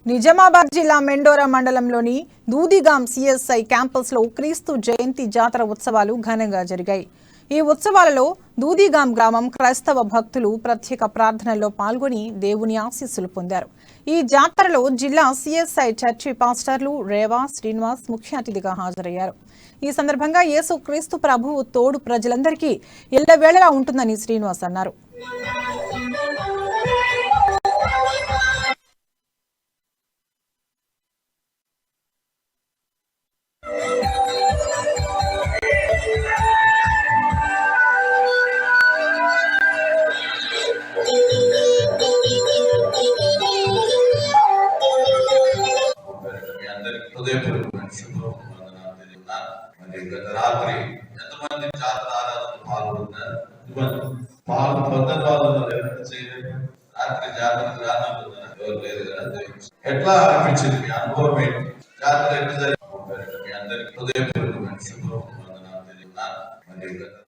నిజామాబాద్ జిల్లా మెండోరా మండలంలోని దూదిగాం సిఎస్ఐ క్యాంపస్లో క్రీస్తు జయంతి జాతర ఉత్సవాలు ఘనంగా జరిగాయి. ఈ ఉత్సవాలలో దూదిగాం గ్రామం క్రైస్తవ భక్తులు ప్రత్యేక ప్రార్థనల్లో పాల్గొని దేవుని ఆశీస్సులు పొందారు. ఈ జాతరలో జిల్లా సిఎస్ఐ చర్చి పాస్టర్లు రేవా శ్రీనివాస్ ముఖ్య అతిథిగా హాజరయ్యారు. ఈ సందర్భంగా యేసు క్రీస్తు ప్రభువు తోడు ప్రజలందరికీ ఎల్లవేళలా ఉంటుందని శ్రీనివాస్ అన్నారు. రాత్రి ఎంతమంది జాతర ఆరాధనలు పాల్గొంటున్నారు? రాత్రి జాతర ఎవరు లేదు కదా. ఎట్లా అనిపించింది మీ అనుభవం ఏంటి? జాతర ఎట్లా జరిగింది? మీ అందరికి హృదయపూర్వకమైన శుభవందనాలు తెలియజేస్తున్నాను.